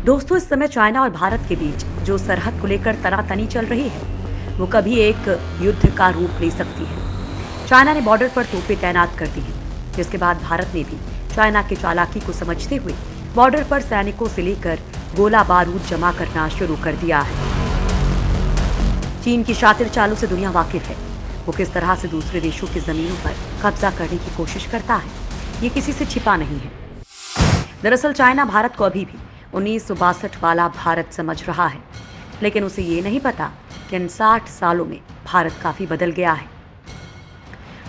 दोस्तों, इस समय चाइना और भारत के बीच जो सरहद को लेकर तनातनी चल रही है, वो कभी एक युद्ध का रूप ले सकती है। चाइना ने बॉर्डर पर तोपें तैनात कर दी हैं, जिसके बाद भारत ने भी चाइना की चालाकी को समझते हुए बॉर्डर पर सैनिकों से लेकर गोला बारूद जमा करना शुरू कर दिया है। चीन की शातिर चालों से दुनिया वाकिफ है। वो किस तरह से दूसरे देशों की जमीनों पर कब्जा करने की कोशिश करता है, ये किसी से छिपा नहीं है। दरअसल चाइना भारत को अभी भी 1962 वाला भारत समझ रहा है, लेकिन उसे ये नहीं पता कि इन 60 सालों में भारत काफी बदल गया है।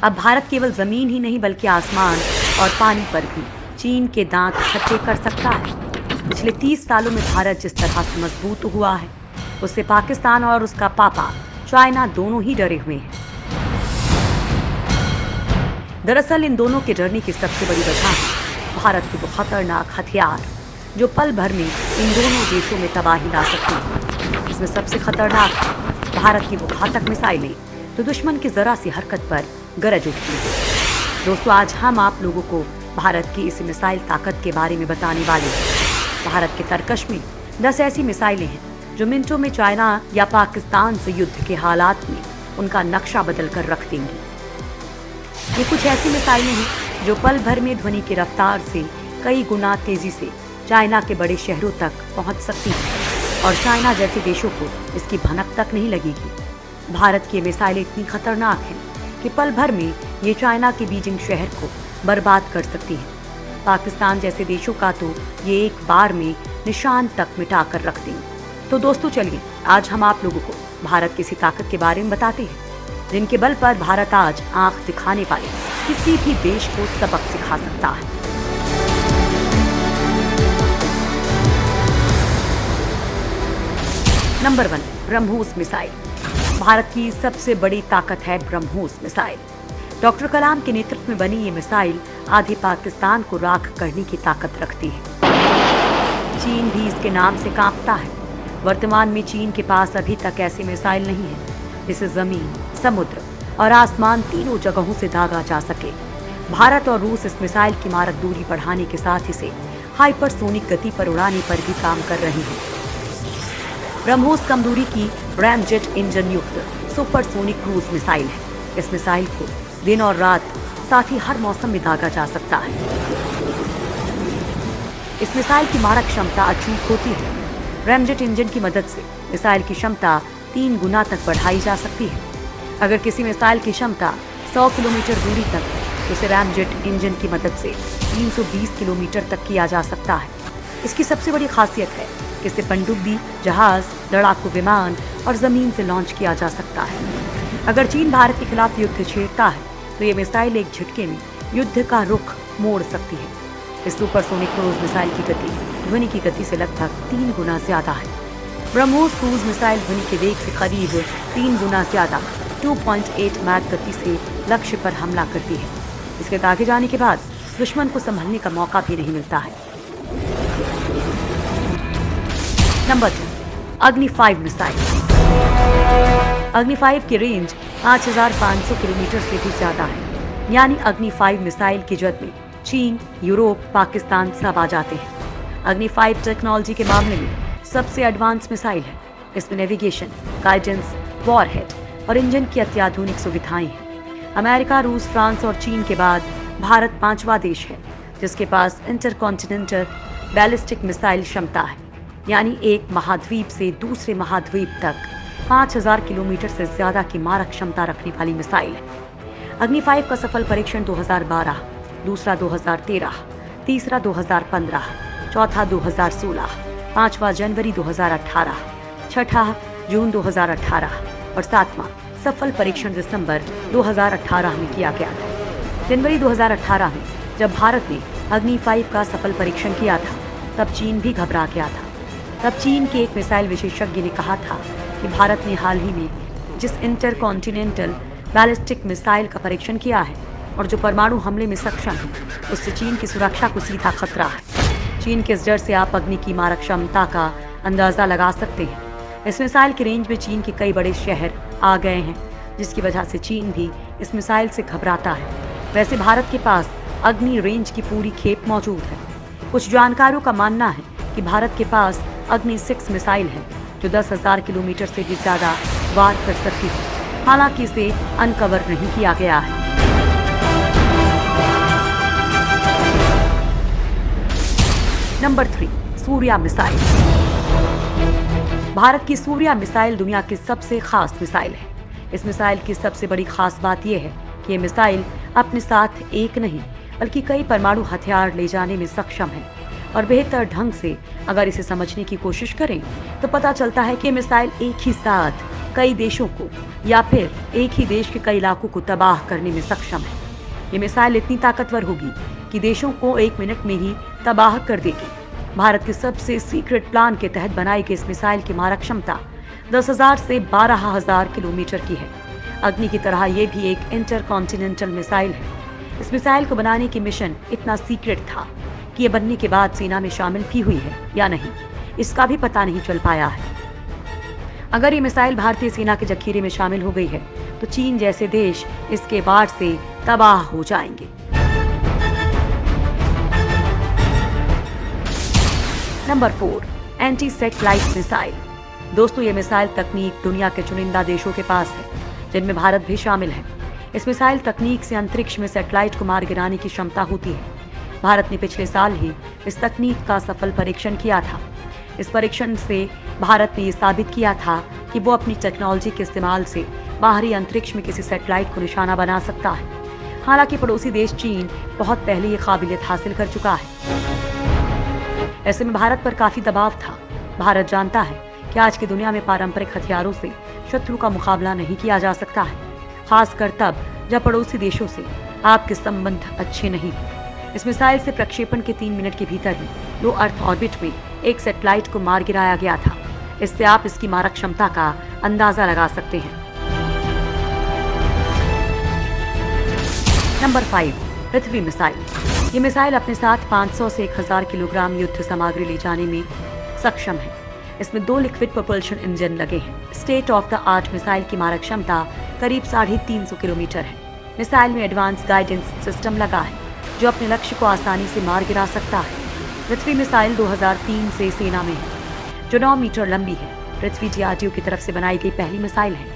अब भारत केवल जमीन ही नहीं बल्कि आसमान और पानी पर भी चीन के दांत खट्टे कर सकता है। पिछले 30 सालों में भारत जिस तरह से मजबूत हुआ है, उससे पाकिस्तान और उसका पापा चाइना दोनों ही डरे हुए हैं। दरअसल इन दोनों के डरने की सबसे बड़ी वजह है भारत के वो खतरनाक हथियार जो पल भर में इन दोनों देशों में तबाही ला सकते हैं। इसमें सबसे खतरनाक है भारत की वो घातक मिसाइलें जो दुश्मन की जरा सी हरकत पर गरज उठती हैं। दोस्तों, आज हम आप लोगों को भारत की इस मिसाइल ताकत के बारे में बताने वाले हैं। भारत के तरकश में 10 ऐसी मिसाइलें हैं जो मिनटों में चाइना या पाकिस्तान से युद्ध के हालात में उनका नक्शा बदल कर रख देंगी। ये कुछ ऐसी मिसाइलें हैं जो पल भर में ध्वनि की रफ्तार से कई गुना तेजी से चाइना के बड़े शहरों तक पहुंच सकती है और चाइना जैसे देशों को इसकी भनक तक नहीं लगेगी। भारत की मिसाइलें इतनी खतरनाक हैं कि पल भर में ये चाइना के बीजिंग शहर को बर्बाद कर सकती हैं। पाकिस्तान जैसे देशों का तो ये एक बार में निशान तक मिटा कर रख देंगे। तो दोस्तों, चलिए आज हम आप लोगों को भारत की इसी ताकत के बारे में बताते हैं जिनके बल पर भारत आज आंख दिखाने वाले किसी भी देश को सबक सिखा सकता है। Number 1, BrahMos missile. भारत की सबसे बड़ी ताकत है ब्रह्मोस मिसाइल। डॉक्टर कलाम के नेतृत्व में बनी ये मिसाइल आधे पाकिस्तान को राख करने की ताकत रखती है। चीन भी इसके नाम से कांपता है। वर्तमान में चीन के पास अभी तक ऐसी मिसाइल नहीं है जिसे जमीन, समुद्र और आसमान तीनों जगहों से दागा जा सके। भारत और रूस इस मिसाइल की मारक दूरी बढ़ाने के साथ इसे हाइपरसोनिक गति पर उड़ाने पर भी काम कर रहे हैं। ब्रह्मोस कम दूरी की रैमजेट इंजन युक्त सुपरसोनिक क्रूज मिसाइल है। इस मिसाइल को दिन और रात साथ ही हर मौसम में दागा जा सकता है। इस मिसाइल की मारक क्षमता अचूक होती है। रैमजेट इंजन की मदद से मिसाइल की क्षमता 3 गुना तक बढ़ाई जा सकती है। अगर किसी मिसाइल की क्षमता 100 किलोमीटर दूरी तक है तो इसे रैमजेट इंजन की मदद से 320 किलोमीटर तक किया जा सकता है। इसकी सबसे बड़ी खासियत है कि इसे पनडुब्बी, जहाज, लड़ाकू विमान और जमीन से लॉन्च किया जा सकता है। अगर चीन भारत के खिलाफ युद्ध छेड़ता है तो ये मिसाइल एक झटके में युद्ध का रुख मोड़ सकती है। इस सुपरसोनिक क्रूज मिसाइल की गति ध्वनि की गति से लगभग 3 गुना ज्यादा है। ब्रह्मोस क्रूज मिसाइल ध्वनि के वेग से करीब 3 गुना ज्यादा 2.8 मैक गति से लक्ष्य पर हमला करती है। इसके दागे जाने के बाद दुश्मन को संभलने का मौका भी नहीं मिलता है। नंबर 2, अग्नि 5 मिसाइल। अग्नि 5 की रेंज 5500 किलोमीटर से भी ज्यादा है। यानी अग्नि 5 मिसाइल की जद में चीन, यूरोप, पाकिस्तान सब आ जाते हैं। अग्नि 5 टेक्नोलॉजी के मामले में सबसे एडवांस मिसाइल है। इसमें नेविगेशन, गाइडेंस, वॉरहेड और इंजन की अत्याधुनिक सुविधाएं हैं। अमेरिका, रूस, फ्रांस और चीन के बाद भारत 5वां देश है जिसके पास इंटरकॉन्टिनेंटल बैलिस्टिक मिसाइल क्षमता है। यानी एक महाद्वीप से दूसरे महाद्वीप तक 5000 किलोमीटर से ज्यादा की मारक क्षमता रखने वाली मिसाइल है। अग्नि 5 का सफल परीक्षण 2012, दूसरा 2013, तीसरा 2015, चौथा 2016, 5वां जनवरी 2018, छठा जून 2018 और 7वां सफल परीक्षण दिसंबर 2018 में किया गया था। जनवरी 2018 में जब भारत ने अग्नि 5 का सफल परीक्षण किया था तब चीन भी घबरा गया था। तब चीन के एक मिसाइल विशेषज्ञ ने कहा था कि भारत ने हाल ही में जिस इंटरकॉन्टिनेंटल बैलिस्टिक मिसाइल का परीक्षण किया है और जो परमाणु हमले में सक्षम है, उससे चीन की सुरक्षा को सीधा खतरा है। चीन के इस डर से आप अग्नि की मारक क्षमता का अंदाजा लगा सकते हैं। इस मिसाइल की रेंज में चीन के कई बड़े शहर आ गए हैं, जिसकी वजह से चीन भी इस मिसाइल से घबराता है। वैसे भारत के पास अग्नि रेंज की पूरी खेप मौजूद है। कुछ जानकारों का मानना है कि भारत के पास अग्नि 6 मिसाइल है जो 10,000 किलोमीटर से भी ज्यादा वार कर सकती है। हालांकि इसे अनकवर नहीं किया गया है। Number 3, Surya missile. भारत की सूर्या मिसाइल दुनिया की सबसे खास मिसाइल है। इस मिसाइल की सबसे बड़ी खास बात यह है कि ये मिसाइल अपने साथ एक नहीं बल्कि कई परमाणु हथियार ले जाने में सक्षम है। और बेहतर ढंग से अगर इसे समझने की कोशिश करें तो पता चलता है कि ये मिसाइल एक ही साथ कई देशों को या फिर एक ही देश के कई इलाकों को तबाह करने में सक्षम है। ये मिसाइल इतनी ताकतवर होगी कि देशों को 1 मिनट में ही तबाह कर देगी। भारत के सबसे सीक्रेट प्लान के तहत बनाई गई इस मिसाइल की मारक क्षमता 10,000 से 12,000 किलोमीटर की है। अग्नि की तरह ये भी एक इंटरकॉन्टिनेंटल मिसाइल है। इस मिसाइल को बनाने की मिशन इतना सीक्रेट था कि ये बनने के बाद सेना में शामिल भी हुई है या नहीं, इसका भी पता नहीं चल पाया है। अगर ये मिसाइल भारतीय सेना के जखीरे में शामिल हो गई है तो चीन जैसे देश इसके वार से तबाह हो जाएंगे। Number 4, anti satellite missile. दोस्तों, ये मिसाइल तकनीक दुनिया के चुनिंदा देशों के पास है, जिनमें भारत भी शामिल है। इस मिसाइल तकनीक से अंतरिक्ष में सैटेलाइट को मार गिराने की क्षमता होती है। भारत ने पिछले साल ही इस तकनीक का सफल परीक्षण किया था। इस परीक्षण से भारत ने ये साबित किया था कि वो अपनी टेक्नोलॉजी के इस्तेमाल से बाहरी अंतरिक्ष में किसी सैटेलाइट को निशाना बना सकता है। हालांकि पड़ोसी देश चीन बहुत पहले ये काबिलियत हासिल कर चुका है। ऐसे में भारत पर काफी दबाव था। भारत जानता है कि आज की दुनिया में पारंपरिक हथियारों से शत्रु का मुकाबला नहीं किया जा सकता है, खासकर तब जब पड़ोसी देशों से आपके संबंध अच्छे नहीं हो। इस मिसाइल से प्रक्षेपण के 3 मिनट के भीतर ही लो अर्थ ऑर्बिट में एक सैटेलाइट को मार गिराया गया था। इससे आप इसकी मारक क्षमता का अंदाजा लगा सकते हैं। नंबर 5, पृथ्वी मिसाइल। ये मिसाइल अपने साथ 500 से 1000 किलोग्राम युद्ध सामग्री ले जाने में सक्षम है। इसमें 2 लिक्विड propulsion इंजन लगे हैं। State of the art missile की मारक क्षमता करीब 350 किलोमीटर है। मिसाइल में एडवांस गाइडेंस सिस्टम लगा है जो अपने लक्ष्य को आसानी से मार गिरा सकता है। पृथ्वी मिसाइल 2003 से सेना में है, जो 9 मीटर लंबी है। पृथ्वी DRDO की तरफ से बनाई गई पहली मिसाइल है।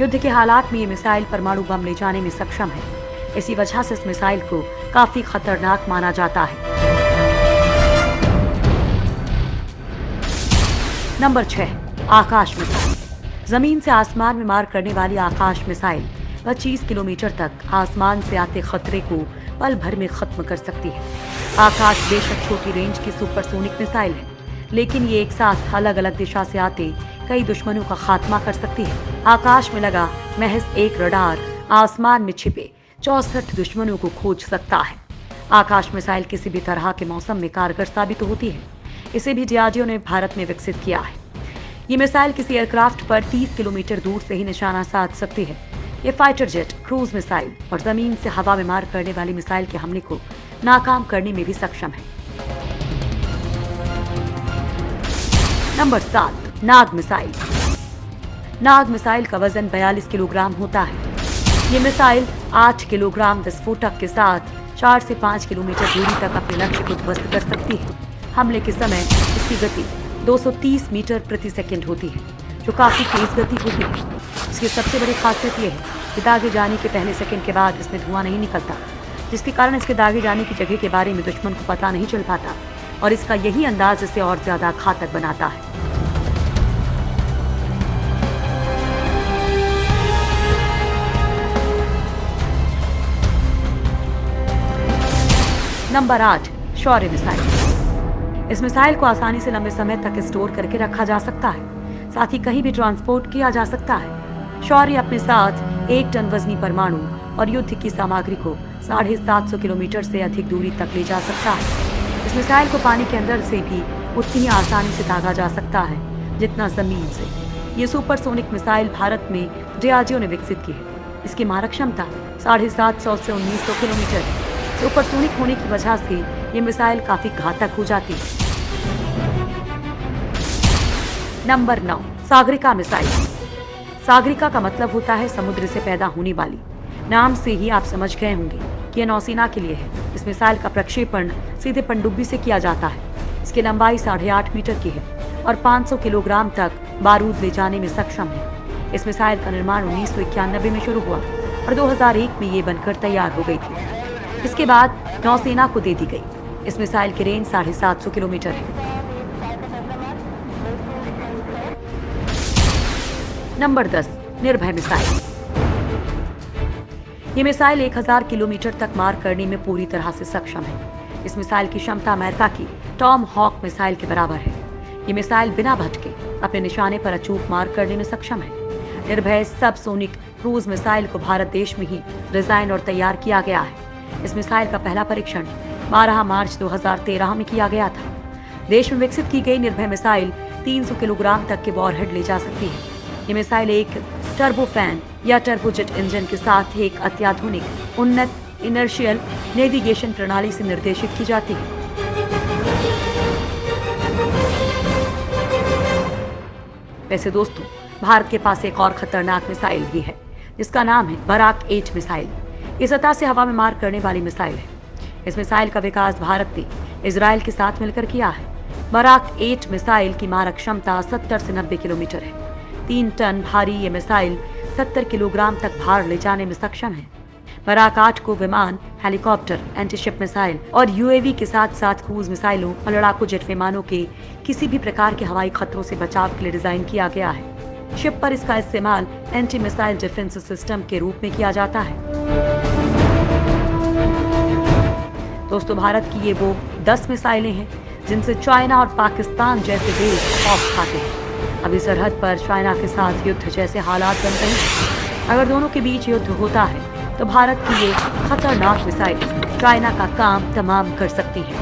युद्ध के हालात में ये मिसाइल परमाणु बम ले जाने में सक्षम है। इसी वजह से इस मिसाइल को काफी खतरनाक माना जाता है। नंबर 6, आकाश मिसाइल। जमीन से आसमान में मार करने वाली आकाश मिसाइल 25 किलोमीटर तक आसमान से आते खतरे को पल भर में खत्म कर सकती है। आकाश बेशक छोटी रेंज की सुपरसोनिक मिसाइल है, लेकिन ये एक साथ अलग अलग दिशा से आते कई दुश्मनों का खात्मा कर सकती है। आकाश में लगा महज एक रडार आसमान में छिपे 64 दुश्मनों को खोज सकता है। आकाश मिसाइल किसी भी तरह के मौसम में कारगर साबित होती है। इसे भी DRDO ने भारत में विकसित किया है। ये मिसाइल किसी एयरक्राफ्ट पर 30 किलोमीटर दूर से ही निशाना साध सकती है। ये फाइटर जेट, क्रूज मिसाइल और जमीन से हवा में मार करने वाली मिसाइल के हमले को नाकाम करने में भी सक्षम है। नंबर 7, नाग मिसाइल। नाग मिसाइल का वजन 42 किलोग्राम होता है। ये मिसाइल 8 किलोग्राम विस्फोटक के साथ 4 से 5 किलोमीटर दूरी तक अपने लक्ष्य को ध्वस्त कर सकती है। हमले के समय इसकी गति 230 मीटर प्रति सेकंड होती है, जो काफी तेज गति होती है। इसकी सबसे बड़ी खासियत यह है कि दागे जाने के पहले सेकंड के बाद इसमें धुआं नहीं निकलता, जिसके कारण इसके दागे जाने की जगह के बारे में दुश्मन को पता नहीं चल पाता और इसका यही अंदाज इसे और ज्यादा घातक बनाता है। नंबर 8, शौर्य मिसाइल। इस मिसाइल को आसानी से लंबे समय तक स्टोर करके रखा जा सकता है, साथ ही कहीं भी ट्रांसपोर्ट किया जा सकता है। शौर्य अपने साथ 1 टन वजनी परमाणु और युद्ध की सामग्री को 750 किलोमीटर से अधिक दूरी तक ले जा सकता है। इस मिसाइल को पानी के अंदर से भी उतनी ही आसानी से दागा जा सकता है जितना जमीन से। ये सुपरसोनिक मिसाइल भारत में DRDO ने विकसित की है। इसकी मारक क्षमता 750 से 1900 किलोमीटर है। सुपरसोनिक होने की वजह से ये मिसाइल काफी घातक हो जाती है। Number 9, Sagarika missile. सागरिका का मतलब होता है समुद्र से पैदा होने वाली। नाम से ही आप समझ गए होंगे कि यह नौसेना के लिए है। इस मिसाइल का प्रक्षेपण सीधे पनडुब्बी से किया जाता है। इसकी लंबाई 8.5 मीटर की है और 500 किलोग्राम तक बारूद ले जाने में सक्षम है। इस मिसाइल का निर्माण 1991 में शुरू हुआ और 2001 में ये बनकर तैयार हो गई थी। इसके बाद नौसेना को दे दी गई। इस मिसाइल की रेंज 750 किलोमीटर है। नंबर 10, निर्भय मिसाइल। ये मिसाइल 1000 किलोमीटर तक मार करने में पूरी तरह से सक्षम है। इस मिसाइल की क्षमता अमेरिका की टॉम हॉक मिसाइल के बराबर है। ये मिसाइल बिना भटके अपने निशाने पर अचूक मार करने में सक्षम है। निर्भय सबसोनिक क्रूज मिसाइल को भारत देश में ही डिजाइन और तैयार किया गया है। इस मिसाइल का पहला परीक्षण 12 मार्च 2013 में किया गया था। देश में विकसित की गई निर्भय मिसाइल 300 किलोग्राम तक के वॉरहेड ले जा सकती है। ये मिसाइल एक टर्बोफैन या टर्बोजेट इंजन के साथ एक अत्याधुनिक उन्नत इनर्शियल नेविगेशन प्रणाली से निर्देशित की जाती है। वैसे दोस्तों, भारत के पास एक और खतरनाक मिसाइल भी है जिसका नाम है बराक 8 मिसाइल। ये सतह से हवा में मार करने वाली मिसाइल है। इस मिसाइल का विकास भारत ने इजराइल के साथ मिलकर किया है। बराक 8 मिसाइल की मारक क्षमता 70 से 90 किलोमीटर है। 3 टन भारी ये मिसाइल 70 किलोग्राम तक भार ले जाने में सक्षम है। बराक 8 को विमान, हेलीकॉप्टर, एंटीशिप मिसाइल और यूएवी के साथ साथ क्रूज मिसाइलों और लड़ाकू जेट विमानों के किसी भी प्रकार के हवाई खतरों से बचाव के लिए डिजाइन किया गया है। शिप पर इसका इस्तेमाल एंटी मिसाइल डिफेंस सिस्टम के रूप में किया जाता है। दोस्तों, भारत की ये वो 10 मिसाइलें हैं जिनसे चाइना और पाकिस्तान जैसे देश खौफ खाते हैं। अभी सरहद पर चाइना के साथ युद्ध जैसे हालात बन रहे हैं। अगर दोनों के बीच युद्ध होता है तो भारत की ये खतरनाक मिसाइल चाइना का काम तमाम कर सकती है।